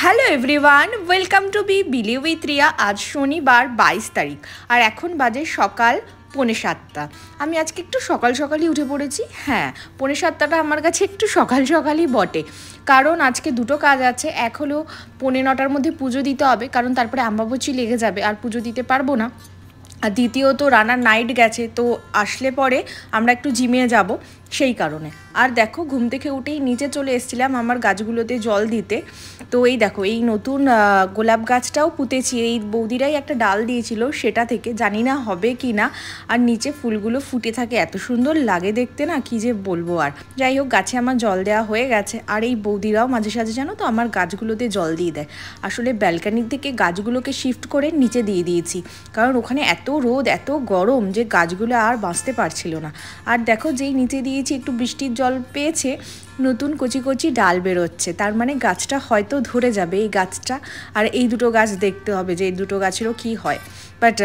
Hello everyone, welcome to believe with Riya. আজ শনিবার 22 তারিখ আর এখন বাজে সকাল 6:45। আমি আজকে একটু সকালই উঠে পড়েছি। হ্যাঁ, 7:45টা আমার কাছে একটু সকালই বটে, কারণ আজকে দুটো কাজ আছে। এক হলো 9:45টার মধ্যে পুজো দিতে হবে, কারণ তারপরে আম্বাবচি লেগে যাবে আর পুজো দিতে পারবো না। আর দ্বিতীয়ত রানার নাইট গেছে, তো আসলে পরে আমরা একটু জিমে যাব, সেই কারণে। আর দেখো, ঘুম থেকে উঠেই নিচে চলে এসেছিলাম আমার গাছগুলোতে জল দিতে। তো এই দেখো, এই নতুন গোলাপ গাছটাও পুঁতেছি। এই বৌদিরাই একটা ডাল দিয়েছিল, সেটা থেকে, জানি না হবে কি না। আর নিচে ফুলগুলো ফুটে থাকে, এত সুন্দর লাগে দেখতে না, কি যে বলবো। আর যাই হোক, গাছে আমার জল দেওয়া হয়ে গেছে। আর এই বৌদিরাও মাঝে সাঝে জানো তো আমার গাছগুলোতে জল দিয়ে দেয়। আসলে ব্যালকানির থেকে গাছগুলোকে শিফট করে নিচে দিয়ে দিয়েছি, কারণ ওখানে এত রোদ, এত গরম যে গাছগুলো আর বাঁচতে পারছিল না। আর দেখো, যেই নিচে দিয়েছি একটু বৃষ্টির জল পেয়েছে, নতুন কচি ডাল বেরোচ্ছে, তার মানে গাছটা হয়তো ধরে যাবে, এই গাছটা। আর এই দুটো গাছ দেখতে হবে যে এই দুটো গাছেরও কি হয়। বাট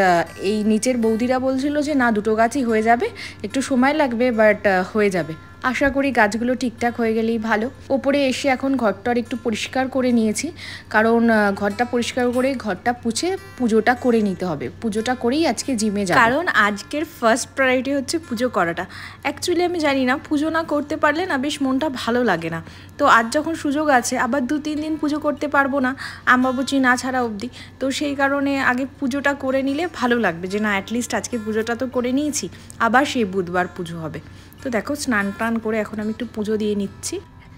এই নিচের বৌদিরা বলছিল যে না, দুটো গাছই হয়ে যাবে, একটু সময় লাগবে, বাট হয়ে যাবে। আশা করি গাছগুলো ঠিকঠাক হয়ে গেলেই ভালো। ওপরে এসে এখন ঘরটার একটু পরিষ্কার করে নিয়েছি, কারণ ঘরটা পরিষ্কার করে ঘরটা পুছে পুজোটা করে নিতে হবে। পুজোটা করেই আজকে জিমে যাব, কারণ আজকের ফার্স্ট প্রায়োরিটি হচ্ছে পুজো করাটা। অ্যাকচুয়ালি আমি জানি না, পুজো না করতে পারলে না বেশ মনটা ভালো লাগে না। তো আজ যখন সুযোগ আছে, আবার 2-3 দিন পুজো করতে পারবো না আম্বাবচি না ছাড়া অবধি, তো সেই কারণে আগে পুজোটা করে নিলে ভালো লাগবে, যে না অ্যাটলিস্ট আজকে পুজোটা তো করে নিয়েছি, আবার সেই বুধবার পুজো হবে। তো দেখো, স্নান টান করে এখন আমি একটু পুজো দিয়ে নিচ্ছি।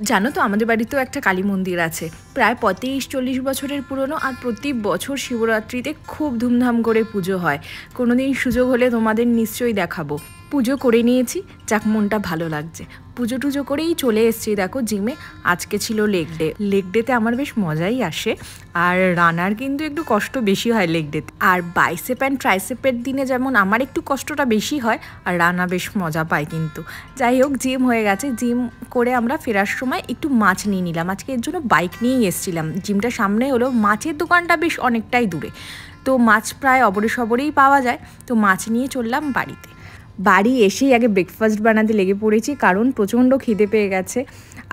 জানো তো, আমাদের বাড়িতেও একটা কালী মন্দির আছে, প্রায় 35-40 বছরের পুরনো। আর প্রতি বছর শিবরাত্রিতে খুব ধুমধাম করে পুজো হয়। কোনোদিন সুযোগ হলে তোমাদের নিশ্চয়ই দেখাবো। পুজো করে নিয়েছি, যাক মনটা ভালো লাগছে। পুজো টুজো করেই চলে এসেছি দেখো জিমে। আজকে ছিল লেগ ডেতে আমার বেশ মজাই আসে। আর রানার কিন্তু একটু কষ্ট বেশি হয় লেগ ডেতে। আর বাইসেপ অ্যান্ড ট্রাইসেপের দিনে যেমন আমার একটু কষ্টটা বেশি হয়, আর রানা বেশ মজা পায় কিন্তু। যাই হোক, জিম হয়ে গেছে। জিম করে আমরা ফেরার সময় একটু মাছ নিয়ে নিলাম। আজকে এর জন্য বাইক নিয়েই এসেছিলাম। জিমটা সামনে হলো, মাছের দোকানটা বেশ অনেকটাই দূরে, তো মাছ প্রায় অবরেই পাওয়া যায়। তো মাছ নিয়ে চললাম বাড়িতে। বাড়ি এসেই আগে ব্রেকফাস্ট বানাতে লেগে পড়েছি, কারণ প্রচণ্ড খিদে পেয়ে গেছে।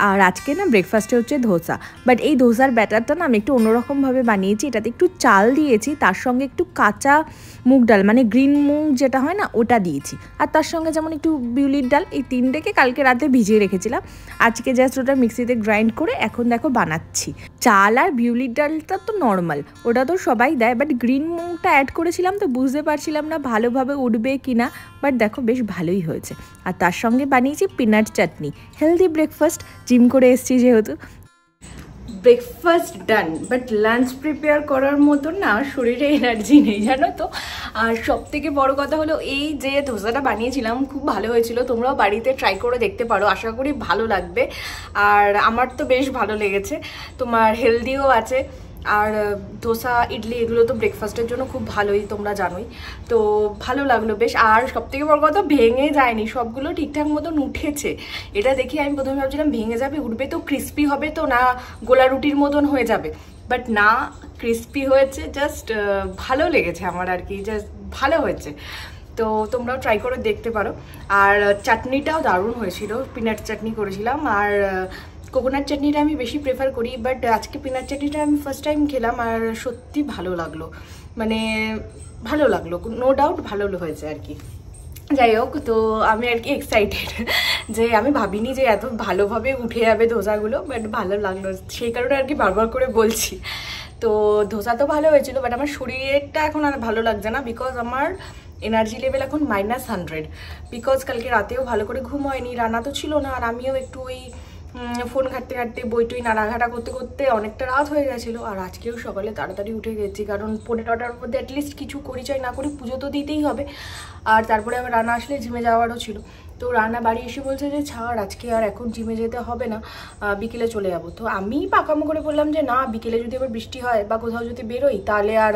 আর আজকে না ব্রেকফাস্টে হচ্ছে ধোসা। বাট এই ধোসার ব্যাটারটা না আমি একটু অন্যরকমভাবে বানিয়েছি। এটাতে একটু চাল দিয়েছি, তার সঙ্গে একটু কাঁচা মুগ ডাল, মানে গ্রিন মুগ যেটা হয় না, ওটা দিয়েছি। আর তার সঙ্গে যেমন একটু বিউলির ডাল, এই 3টেকে কালকে রাতে ভিজিয়ে রেখেছিলাম। আজকে জাস্ট ওটা মিক্সিতে গ্রাইন্ড করে এখন দেখো বানাচ্ছি। চাল আর বিউলির ডালটা তো নর্মাল, ওটা তো সবাই দেয়, বাট গ্রিন মুগটা অ্যাড করেছিলাম, তো বুঝতে পারছিলাম না ভালোভাবে উঠবে কি না। বাট দেখো, বেশ ভালোই হয়েছে। আর তার সঙ্গে বানিয়েছি পিনাট চাটনি। হেলদি ব্রেকফাস্ট, জিম করে এসেছি যেহেতু। Breakfast done, but lunch prepare করার মতন না শরীরে এনার্জি নেই, জানো তো। আর সব থেকে বড় কথা হলো, এই যে ধোসাটা বানিয়েছিলাম খুব ভালো হয়েছিল। তোমরাও বাড়িতে ট্রাই করে দেখতে পারো, আশা করি ভালো লাগবে। আর আমার তো বেশ ভালো লেগেছে। তোমার হেলদিও আছে। আর ধোসা, ইডলি এগুলো তো ব্রেকফাস্টের জন্য খুব ভালোই, তোমরা জানোই। তো ভালো লাগলো বেশ। আর সবথেকে বড় কথা, ভেঙে যায়নি, সবগুলো ঠিকঠাক মতন উঠেছে। এটা দেখে আমি প্রথমে ভাবছিলাম ভেঙে যাবে, উঠবে তো ক্রিস্পি হবে তো না, গোলা রুটির মতন হয়ে যাবে। বাট না, ক্রিস্পি হয়েছে। জাস্ট ভালো লেগেছে আমার আর কি, জাস্ট ভালো হয়েছে। তো তোমরাও ট্রাই করে দেখতে পারো। আর চাটনিটাও দারুণ হয়েছিল, পিনাট চাটনি করেছিলাম। আর কোকোনাট চাটনিটা আমি বেশি প্রেফার করি, বাট আজকে পিনাট চাটনিটা আমি ফার্স্ট টাইম খেলাম, আর সত্যি ভালো লাগলো। মানে ভালো লাগলো, নো ডাউট ভালো হয়েছে আর কি। যাই হোক, তো আমি আর কি এক্সাইটেড, যে আমি ভাবিনি যে এত ভালোভাবে উঠে যাবে ধোসাগুলো, বাট ভালো লাগলো, সেই কারণে আর কি বারবার করে বলছি। তো ধোসা তো ভালো হয়েছিল, বাট আমার শরীরটা এখন আর ভালো লাগছে না, বিকজ আমার এনার্জি লেভেল এখন -100। বিকজ কালকে রাতেও ভালো করে ঘুম হয়নি, রান্না তো ছিল না, আর আমিও একটু ওই ফোন ঘাঁটতে বই টই নাড়াঘাটা করতে অনেকটা রাত হয়ে গেছিলো। আর আজকেও সকালে তাড়াতাড়ি উঠে গেছি, কারণ 15টার মধ্যে অ্যাটলিস্ট কিছু করি চাই না করি পুজো তো দিতেই হবে। আর তারপরে আবার রান্না আসলে জিমে যাওয়ারও ছিল। তো রান্না বাড়ি এসে বলছে যে ছাড়, আজকে আর এখন জিমে যেতে হবে না, বিকেলে চলে যাবো। তো আমি পাকামো করে বললাম যে না, বিকেলে যদি আবার বৃষ্টি হয় বা কোথাও যদি বেরোই, তাহলে আর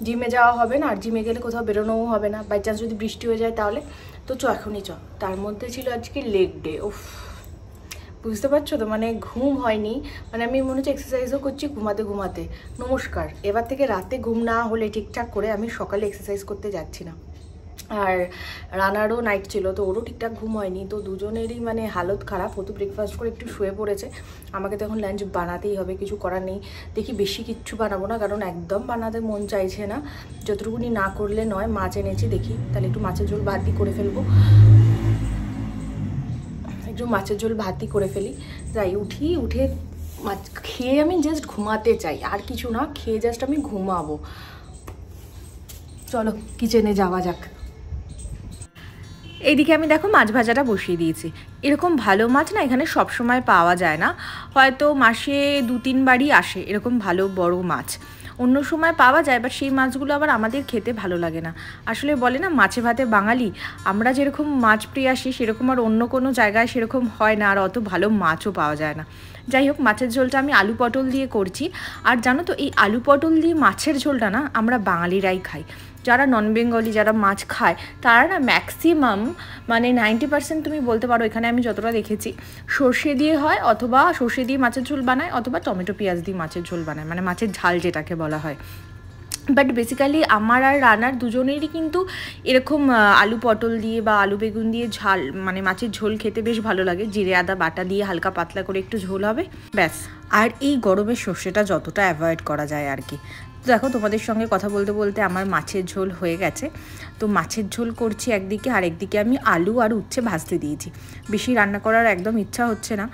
জিমে যাওয়া হবে না, আর জিমে গেলে কোথাও বেরোনোও হবে না। বাই চান্স যদি বৃষ্টি হয়ে যায় তাহলে তো এখনই চ। তার মধ্যে ছিল আজকে লেগ ডে। উফ, বুঝতে পারছো তো, মানে ঘুম হয়নি। মানে আমি মনে হচ্ছে এক্সারসাইজও করছি ঘুমাতে। নমস্কার, এবার থেকে রাতে ঘুম না হলে ঠিকঠাক করে আমি সকালে এক্সারসাইজ করতে যাচ্ছি না। আর রানারও নাইট ছিল, তো ওরও ঠিকঠাক ঘুম হয়নি, তো দুজনেরই মানে হালত খারাপ। ও তো ব্রেকফাস্ট করে একটু শুয়ে পড়েছে, আমাকে তো এখন লাঞ্চ বানাতেই হবে, কিছু করার নেই। দেখি বেশি কিচ্ছু বানাবো না, কারণ একদম বানাতে মন চাইছে না, যতটুকুনি না করলে নয়। মাছ এনেছি, দেখি তাহলে একটু মাছের ঝোল ভাতই করে ফেলবো, একটু মাছের ঝোল ভাতই করে ফেলি। যাই উঠে মাছ খেয়ে আমি জাস্ট ঘুমাতে চাই, আর কিছু না, খেয়ে জাস্ট আমি ঘুমাবো। চলো কিচেনে যাওয়া যাক। এইদিকে আমি দেখো মাছ ভাজাটা বসিয়ে দিয়েছি। এরকম ভালো মাছ না এখানে সব সময় পাওয়া যায় না, হয়তো মাসে 2-3 বারই আসে এরকম ভালো বড় মাছ। অন্য সময় পাওয়া যায়, বাট সেই মাছগুলো আবার আমাদের খেতে ভালো লাগে না। আসলে বলে না মাছে ভাতে বাঙালি, আমরা যেরকম মাছ প্রিয় আসি সেরকম আর অন্য কোনো জায়গায় সেরকম হয় না, আর অত ভালো মাছও পাওয়া যায় না। যাই হোক, মাছের ঝোলটা আমি আলু পটল দিয়ে করছি। আর জানো তো এই আলু পটল দিয়ে মাছের ঝোলটা না আমরা বাঙালিরাই খাই। যারা নন বেঙ্গলি, যারা মাছ খায় তারা না ম্যাক্সিমাম মানে 90% তুমি বলতে পারো, এখানে আমি যতটা দেখেছি সর্ষে দিয়ে হয়, অথবা সর্ষে দিয়ে মাছের ঝোল বানায়, অথবা টমেটো পেঁয়াজ দিয়ে মাছের ঝোল বানায়, মানে মাছের ঝাল যেটাকে বলা হয়। বাট বেসিক্যালি আমার আর রানার দুজনেরই কিন্তু এরকম আলু পটল দিয়ে বা আলু বেগুন দিয়ে ঝাল মানে মাছের ঝোল খেতে বেশ ভালো লাগে। জিরে আদা বাটা দিয়ে হালকা পাতলা করে একটু ঝোল হবে, ব্যাস। আর এই গরমের সর্ষেটা যতটা অ্যাভয়েড করা যায় আর কি। তো দেখো তোমাদের সঙ্গে কথা বলতে বলতে আমার মাছের ঝোল হয়ে গেছে। তো মাছের ঝোল করছি একদিকে, আর একদিকে আমি আলু আর উচ্ছে ভাজতে দিয়েছি। বেশি রান্না করার একদম ইচ্ছা হচ্ছে না,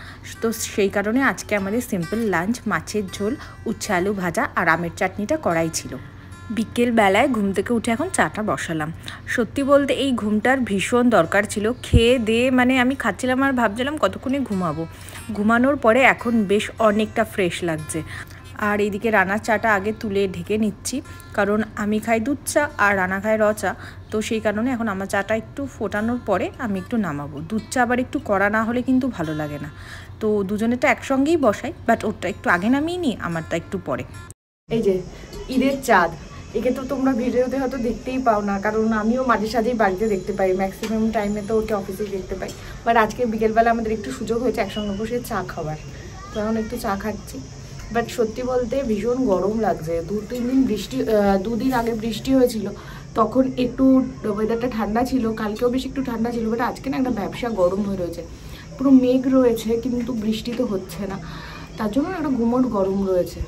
তো সেই কারণে আজকে আমাদের সিম্পল লাঞ্চ মাছের ঝোল, উচ্ছে আলু ভাজা আর আমের চাটনিটা করাই ছিল। বিকেলবেলায় ঘুম থেকে উঠে এখন চাটা বসালাম। সত্যি বলতে এই ঘুমটার ভীষণ দরকার ছিল। খেয়ে দিয়ে মানে আমি খাচ্ছিলাম আর ভাবছিলাম কতক্ষণে ঘুমাবো। ঘুমানোর পরে এখন বেশ অনেকটা ফ্রেশ লাগছে। আর এইদিকে রানার চাটা আগে তুলে ঢেকে নিচ্ছি, কারণ আমি খাই দুধ চা আর রানা খায় র চা, তো সেই কারণে এখন আমার চাটা একটু ফোটানোর পরে আমি একটু নামাবো। দুধ চা আবার একটু কড়া না হলে কিন্তু ভালো লাগে না, তো দুজনেরটা একসঙ্গেই বসাই, বাট ওরটা একটু আগে নামিয়ে নিই, আমারটা একটু পরে। এই যে ঈদের চাঁদ, একে তো তোমরা ভিডিওতে হয়তো দেখতেই পাও না, কারণ আমিও মাঝে সাঝেই বাড়িতে দেখতে পাই, ম্যাক্সিমাম টাইমে তো ওকে অফিসেই দেখতে পাই। বাট আজকে বিকেলবেলা আমাদের একটু সুযোগ হয়েছে একসঙ্গে বসে চা খাবার, তো এখন একটু চা খাচ্ছি। বাট সত্যি বলতে ভীষণ গরম লাগছে। 2-3 দিন আগে বৃষ্টি হয়েছিল, তখন একটু ওয়েদারটা ঠান্ডা ছিল, কালকেও বেশ একটু ঠান্ডা ছিল, বাট আজকে না একটা ব্যবসা গরম হয়ে রয়েছে। পুরো মেঘ রয়েছে কিন্তু বৃষ্টি তো হচ্ছে না, তার জন্য একটা গুমোট গরম রয়েছে।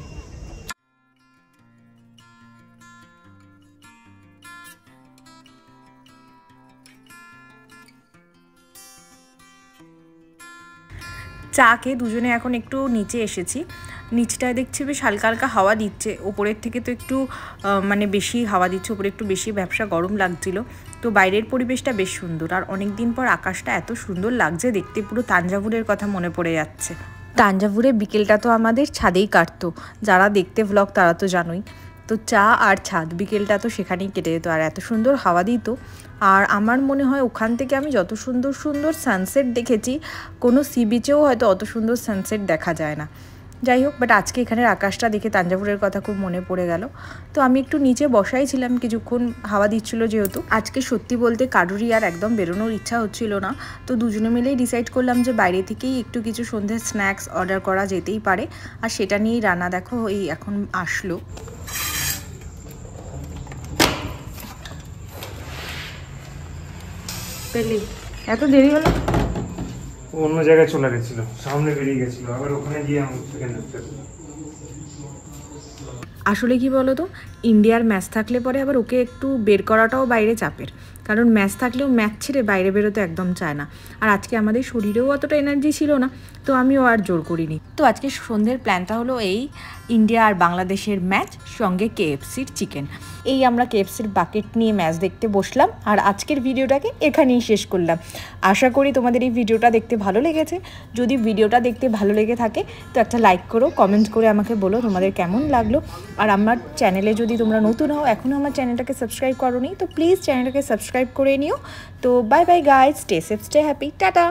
চাকে দুজনে এখন একটু নিচে এসেছি। নিচটায় দেখছি বেশ হালকা হালকা হাওয়া দিচ্ছে, ওপরের থেকে তো একটু মানে বেশি হাওয়া দিচ্ছে, ওপরে একটু বেশি ব্যবসা গরম লাগছিল। তো বাইরের পরিবেশটা বেশ সুন্দর, আর অনেক দিন পর আকাশটা এত সুন্দর লাগছে দেখতে, পুরো তাঞ্জাভুরের কথা মনে পড়ে যাচ্ছে। তাঞ্জাভুরে বিকেলটা তো আমাদের ছাদেই কাটতো, যারা দেখতে ভ্লগ তারা তো জানোই। তো চা আর ছাদ, বিকেলটা তো সেখানেই কেটে যেত, আর এত সুন্দর হাওয়া দিত। আর আমার মনে হয় ওখান থেকে আমি যত সুন্দর সুন্দর সানসেট দেখেছি, কোনো সি বিচেও হয়তো অত সুন্দর সানসেট দেখা যায় না। যাই হোক, বাট আজকে এখানের আকাশটা দেখে তাঞ্জাভুরের কথা খুব মনে পড়ে গেল। তো আমি একটু নিচে বসাই ছিলাম, কিছুক্ষণ হাওয়া দিচ্ছিল যেহেতু। আজকে সত্যি বলতে কারুরই আর একদম বেরোনোর ইচ্ছা হচ্ছিল না, তো দুজনে মিলেই ডিসাইড করলাম যে বাইরে থেকেই একটু কিছু সন্ধ্যের স্ন্যাক্স অর্ডার করা যেতেই পারে। আর সেটা নিয়েই রান্না দেখো এই এখন আসলো। পেলি এত দেরি হলো, অন্য জায়গায় চলে গেছিল, সামনে বেরিয়ে গেছিল, আবার ওখানে গিয়ে আমি সেখানে দেখতে। আসলে কি বলো তো, ইন্ডিয়ার ম্যাচ থাকলে পরে আবার ওকে একটু বের করাটাও বাইরে চাপের, কারণ ম্যাচ থাকলেও ম্যাচ ছেড়ে বাইরে বেরোতে একদম চায় না। আর আজকে আমাদের শরীরেও অতটা এনার্জি ছিল না, তো আমিও আর জোর করিনি। তো আজকে সন্ধ্যের প্ল্যানটা হলো এই ইন্ডিয়া আর বাংলাদেশের ম্যাচ, সঙ্গে কেএফসির চিকেন। এই আমরা কেএফসির বাকেট নিয়ে ম্যাচ দেখতে বসলাম, আর আজকের ভিডিওটাকে এখানেই শেষ করলাম। আশা করি তোমাদের এই ভিডিওটা দেখতে ভালো লেগেছে। যদি ভিডিওটা দেখতে ভালো লেগে থাকে তো একটা লাইক করো, কমেন্ট করে আমাকে বলো তোমাদের কেমন লাগলো। আর আমার চ্যানেলে যদি তোমরা নতুন হও, এখনও আমার চ্যানেলটাকে সাবস্ক্রাইব করোনি, তো প্লিজ চ্যানেলটাকে সাবস্ক্রাইব করে নিও। তো bye bye guys, stay safe, stay happy, tata.